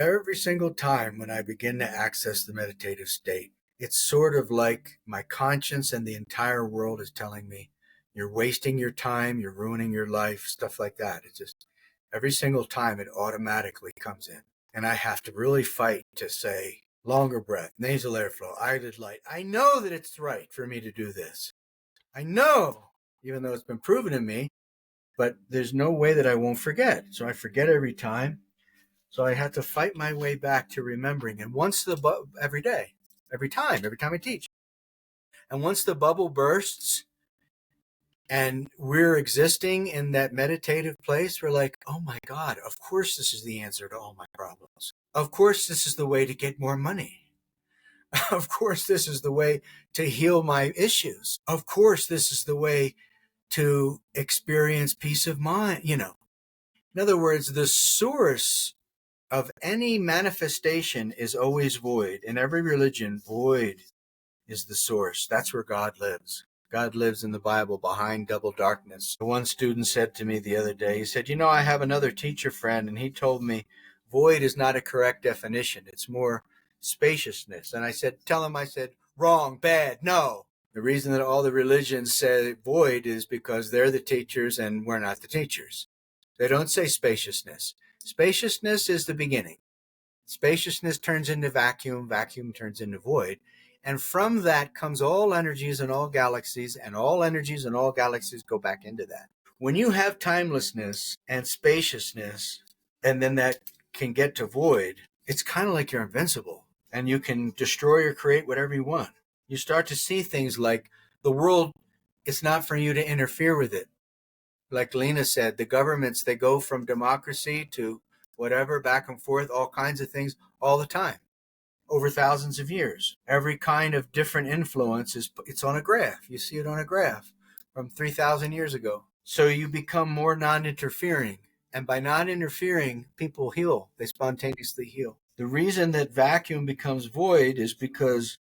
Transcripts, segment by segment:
Every single time when I begin to access the meditative state, it's sort of like my conscience and the entire world is telling me, you're wasting your time, you're ruining your life, stuff like that. It's just every single time it automatically comes in. And I have to really fight to say, longer breath, nasal airflow, eyelid light. I know that it's right for me to do this. I know, even though it's been proven to me, but there's no way that I won't forget. So I forget every time. So I had to fight my way back to remembering. And every day, every time I teach. And once the bubble bursts and we're existing in that meditative place, we're like, oh my God, of course this is the answer to all my problems. Of course this is the way to get more money. Of course this is the way to heal my issues. Of course this is the way to experience peace of mind. In other words, the source of any manifestation is always void. In every religion, void is the source. That's where God lives. God lives in the Bible behind double darkness. One student said to me the other day, he said, I have another teacher friend, and he told me void is not a correct definition. It's more spaciousness. And I said, wrong, bad, no. The reason that all the religions say void is because they're the teachers and we're not the teachers. They don't say spaciousness. Spaciousness is the beginning. Spaciousness turns into vacuum, vacuum turns into void. And from that comes all energies and all galaxies, and all energies and all galaxies go back into that. When you have timelessness and spaciousness, and then that can get to void, it's kind of like you're invincible, and you can destroy or create whatever you want. You start to see things like the world, it's not for you to interfere with it. Like Lena said, the governments, they go from democracy to whatever, back and forth, all kinds of things all the time, over thousands of years. Every kind of different influence it's on a graph. You see it on a graph from 3,000 years ago. So you become more non-interfering. And by non-interfering, people heal. They spontaneously heal. The reason that vacuum becomes void is because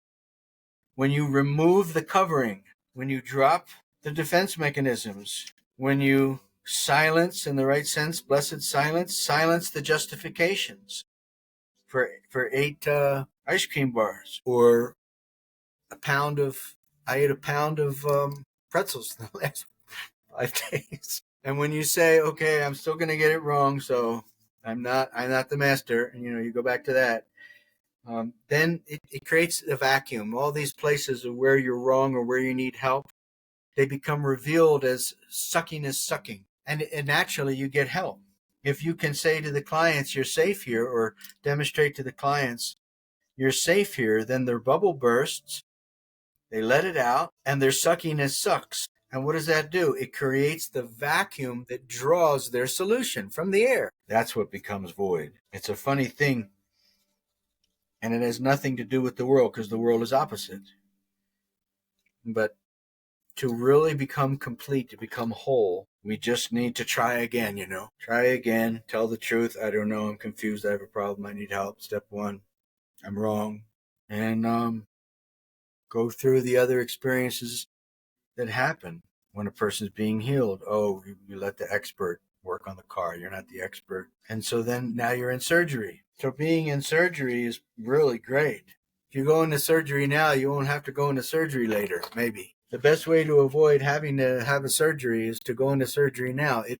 when you remove the covering, when you drop the defense mechanisms, when you silence, in the right sense, blessed silence the justifications for 8 ice cream bars, or I ate a pound of pretzels in the last 5 days. And when you say, okay, I'm still going to get it wrong, so I'm not the master, and you go back to that, then it creates a vacuum. All these places of where you're wrong or where you need help, they become revealed as sucking is sucking. And naturally you get help. If you can say to the clients, you're safe here, or demonstrate to the clients, you're safe here, then their bubble bursts, they let it out, and their suckiness sucks. And what does that do? It creates the vacuum that draws their solution from the air. That's what becomes void. It's a funny thing. And it has nothing to do with the world, because the world is opposite. But to really become complete, to become whole, we just need to try again, Try again, tell the truth. I don't know, I'm confused, I have a problem, I need help. Step 1, I'm wrong. And go through the other experiences that happen when a person's being healed. Oh, you let the expert work on the car. You're not the expert. And so then now you're in surgery. So being in surgery is really great. If you go into surgery now, you won't have to go into surgery later, maybe. The best way to avoid having to have a surgery is to go into surgery now.